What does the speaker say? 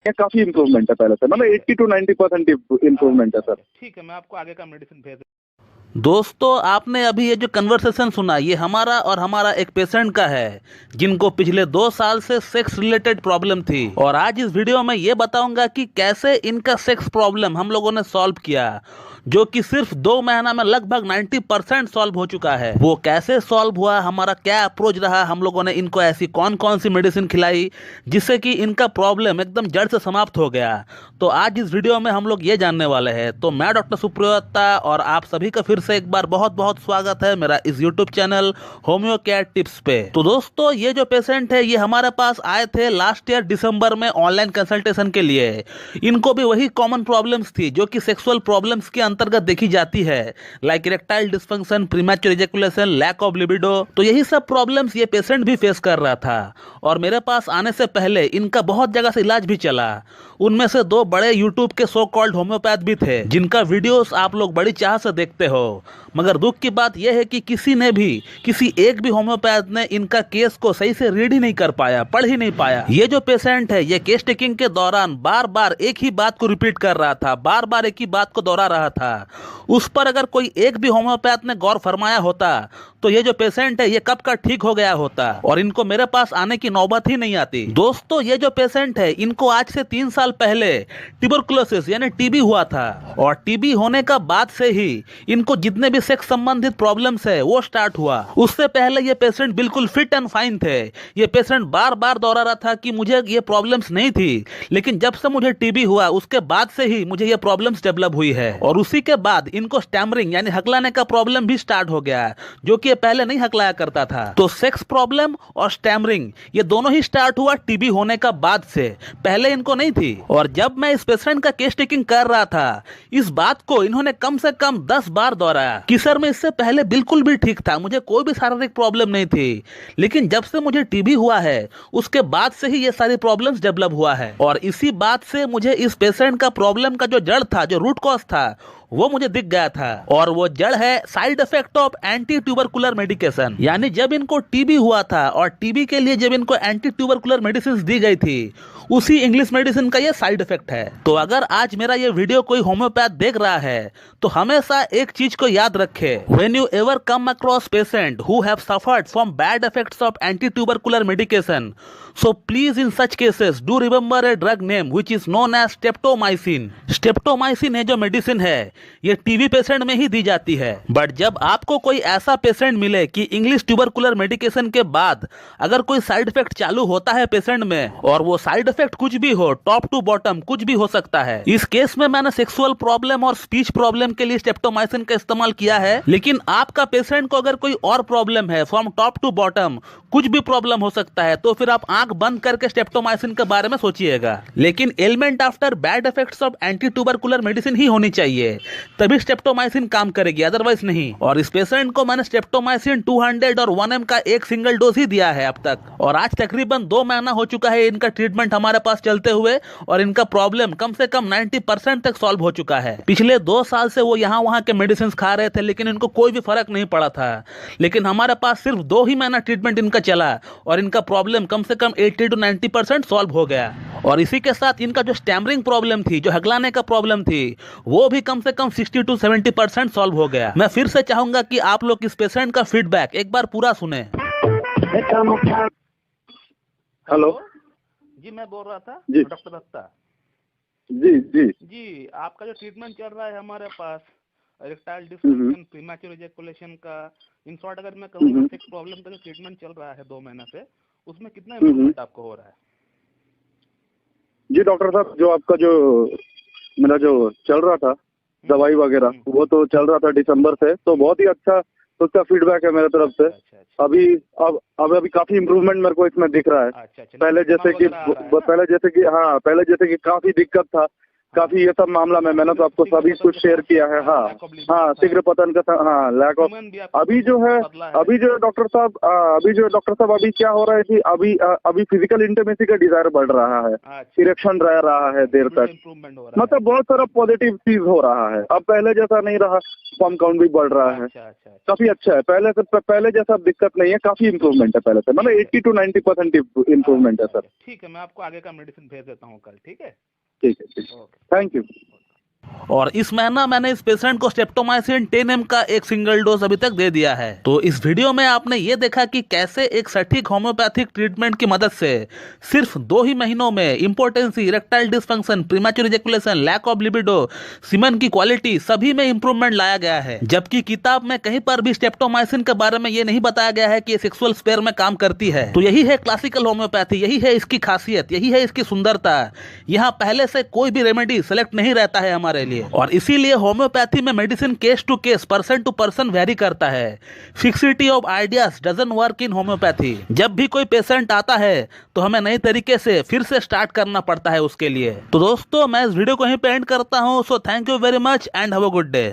ये काफी इम्प्रूवमेंट है पहले से, मतलब 80 to 90% इम्प्रूवमेंट है सर। ठीक है, मैं आपको आगे का मेडिसिन भेज। दोस्तों, आपने अभी ये जो कन्वर्सेशन सुना, ये हमारा और हमारा एक पेशेंट का है जिनको पिछले 2 साल से सेक्स रिलेटेड प्रॉब्लम थी। और आज इस वीडियो में ये बताऊंगा कि कैसे इनका सेक्स प्रॉब्लम हम लोगों ने सॉल्व किया, जो कि सिर्फ 2 महीना में लगभग 90% सॉल्व हो चुका है। वो कैसे सॉल्व हुआ, हमारा क्या अप्रोच रहा, हम लोगों ने इनको ऐसी कौन कौन सी मेडिसिन खिलाई जिससे कि इनका प्रॉब्लम एकदम जड़ से समाप्त हो गया, तो आज इस वीडियो में हम लोग ये जानने वाले हैं। तो मैं डॉक्टर सुप्रियोता और आप सभी का फिर से एक बार बहुत बहुत स्वागत है मेरा इस YouTube channel homeo care tips पे। तो दोस्तों, ये जो पेशेंट है ये हमारे पास आए थे लास्ट ईयर दिसंबर में ऑनलाइन कंसल्टेशन के लिए। इनको भी वही कॉमन प्रॉब्लम्स थी जो कि सेक्सुअल प्रॉब्लम्स के अंतर्गत देखी जाती है, like erectile dysfunction, premature ejaculation, lack of libido. तो यही सब प्रॉब्लम्स ये पेशेंट भी फेस कर रहा था। और मेरे पास आने से पहले इनका बहुत जगह से इलाज भी चला। उनमें से 2 बड़े यूट्यूब के सो कॉल्ड होम्योपैथ भी थे जिनका वीडियोस आप लोग बड़ी चाह से देखते हो। मगर दुख की बात यह है कि किसी एक भी होम्योपैथ ने इनका केस को सही से रीड ही नहीं कर पाया, पढ़ ही नहीं पाया। ये जो पेशेंट है ये केस टेकिंग के दौरान बार बार एक ही बात को रिपीट कर रहा था, बार बार एक ही बात को दोहरा रहा था। उस पर अगर कोई एक भी होम्योपैथ ने गौर फरमाया होता तो ये जो पेशेंट है ये कब का ठीक हो गया होता और इनको मेरे पास आने की नौबत ही नहीं आती। दोस्तों, ये जो पेशेंट है इनको आज से 3 साल पहले ट्यूबरकुलोसिस यानी टीबी हुआ था। और टीबी होने का बाद से ही इनको जितने भी सेक्स संबंधित प्रॉब्लम्स है वो स्टार्ट हुआ। उससे पहले ये पेशेंट बिल्कुल फिट एंड फाइन थे। ये पेशेंट बार बार दोहरा रहा था कि मुझे ये प्रॉब्लम्स नहीं थी, लेकिन जब से मुझे टीबी हुआ उसके बाद से ही मुझे ये प्रॉब्लम्स डेवलप हुई है। और उसी के बाद इनको स्टैमरिंग यानी हकलाने का प्रॉब्लम भी स्टार्ट हो गया, जो कि ये पहले नहीं हकलाया करता था। तो सेक्स प्रॉब्लम और स्टैमरिंग ये दोनों ही स्टार्ट हुआ टीबी होने का बाद से, पहले इनको नहीं थी। और जब मैं इस पेशेंट का केस टेकिंग कर रहा था, इस बात को इन्होंने कम से कम 10 बार दोहराया कि सर मैं इससे पहले बिल्कुल भी ठीक था, मुझे कोई भी शारीरिक प्रॉब्लम नहीं थी, लेकिन जब से मुझे टीबी हुआ है उसके बाद से ही ये सारी प्रॉब्लम्स डेवलप हुआ है। और इसी बात से मुझे इस पेशेंट का प्रॉब्लम का जो जड़ था, जो रूट कॉज था, वो मुझे दिख गया था। और वो जड़ है side effect of anti tubercular medication. यानी जब इनको टीबी हुआ था और टीबी के लिए जब इनको एंटी ट्यूबरकुलर मेडिसिन दी गई थी, उसी इंग्लिश मेडिसिन का ये साइड इफेक्ट है। तो अगर आज मेरा ये वीडियो कोई होम्योपैथ देख रहा है तो हमेशा एक चीज को याद रखे, when you ever come across patient who have suffered from bad effects of anti tubercular medication, so please in such cases do remember a drug name which is known as streptomycin. Streptomycin है जो medicine है ये TB patient में ही दी जाती है। But जब आपको कोई ऐसा पेशेंट मिले कि इंग्लिश ट्यूबरकुलर मेडिकेशन के बाद अगर कोई साइड इफेक्ट चालू होता है पेशेंट में, और वो साइड इफेक्ट कुछ भी हो, टॉप टू बॉटम कुछ भी हो सकता है। इस केस में मैंने सेक्सुअल प्रॉब्लम और स्पीच प्रॉब्लम के लिए स्ट्रेप्टोमाइसिन का इस्तेमाल किया है, लेकिन आपका पेशेंट को अगर कोई और प्रॉब्लम है, फ्रॉम टॉप टू बॉटम कुछ भी प्रॉब्लम हो सकता है, तो फिर आप आंख बंद करके स्ट्रेप्टोमाइसिन के बारे में सोचिएगा। लेकिन ailment after bad effects of anti tubercular medicine ही होनी चाहिए, तभी स्ट्रेप्टोमाइसिन काम करेगी, अदरवाइज नहीं। और इस पेशेंट को मैंने स्ट्रेप्टोमाइसिन 200 और 1 mg का एक सिंगल डोज ही दिया है अब तक। और आज तकरीबन 2 महीना हो चुका है इनका ट्रीटमेंट हमारे पास चलते हुए, और इनका प्रॉब्लम कम से कम 90% तक सॉल्व हो चुका है। पिछले 2 साल से वो यहाँ वहाँ के मेडिसिन खा रहे थे, लेकिन इनको कोई भी फर्क नहीं पड़ा था। लेकिन हमारे पास सिर्फ 2 ही महीना ट्रीटमेंट इनका चला और इनका प्रॉब्लम कम से कम 80 to 90% सॉल्व हो गया। और इसी के साथ इनका जो स्टैमरिंग प्रॉब्लम थी, जो हगलाने का प्रॉब्लम थी, वो भी कम से कम 60 to 70% सॉल्व हो गया। मैं फिर से चाहूंगा कि आप लोग इस पेशेंट का फीडबैक एक बार पूरा सुने। हेलो जी, मैं बोल रहा था जी। डॉक्टर दत्ता जी जी जी। आपका जो ट्रीटमेंट चल रहा है हमारे पास, इरेक्टाइल डिस्फंक्शन, प्रीमैच्योर इजैकुलेशन का, इन शॉर्ट अगर मैं कहूँ सेक्स प्रॉब्लम का जो ट्रीटमेंट चल रहा है 2 महीना से, उसमें कितना इम्प्रूवमेंट आपको हो रहा है? जी डॉक्टर साहब, जो आपका जो मेरा जो चल रहा था दवाई वगैरह, वो तो चल रहा था दिसंबर से, तो बहुत ही अच्छा उसका फीडबैक है मेरे तरफ से। अच्छा। अभी काफी इम्प्रूवमेंट मेरे को इसमें दिख रहा है। अच्छा। पहले जैसे कि काफी दिक्कत था, काफी ये सब मामला में मैंने तो आपको सभी कुछ शेयर किया है। हाँ, शीघ्र पतन का हाँ लैक ऑफ। अभी जो है अभी जो डॉक्टर साहब अभी क्या हो रहा है कि अभी फिजिकल इंटीमेसी का डिजायर बढ़ रहा है, इरेक्शन रह रहा है देर तक, मतलब बहुत सारा पॉजिटिव चीज हो रहा है। अब पहले जैसा नहीं रहा, स्पर्म काउंट भी बढ़ रहा है, काफी अच्छा है। पहले जैसा दिक्कत नहीं है, काफी इम्प्रूवमेंट है पहले से, मतलब 80 to 90% इम्प्रूवमेंट है सर। ठीक है, मैं आपको आगे का मेडिसिन भेज देता हूँ कल। ठीक है, ठीक है, थैंक यू। और इस महीना मैंने इस पेशेंट को स्ट्रेप्टोमाइसिन 10 mg का एक सिंगल डोज अभी तक दे दिया है। तो इस वीडियो में आपने ये देखा कि कैसे एक सटीक होम्योपैथिक ट्रीटमेंट की मदद से सिर्फ 2 ही महीनों में impotency, erectile dysfunction, premature ejaculation, lack of libido, semen की क्वालिटी सभी में इंप्रूवमेंट लाया गया है। जबकि किताब में कहीं पर भी स्ट्रेप्टोमाइसिन के बारे में ये नहीं बताया गया है कि ये सेक्सुअल स्पेयर में काम करती है। तो यही है क्लासिकल होम्योपैथी, यही है इसकी खासियत, यही है इसकी सुंदरता। यहाँ पहले से कोई भी रेमेडी सेलेक्ट नहीं रहता है हमारे लिए, और इसीलिए होम्योपैथी में medicine case to case, person to person vary करता है। Fixity of ideas doesn't work in homeopathy. जब भी कोई पेशेंट आता है तो हमें नए तरीके से फिर से स्टार्ट करना पड़ता है उसके लिए। तो दोस्तों, मैं इस वीडियो को यहीं पे एंड करता हूं। So thank you very much and have a good day.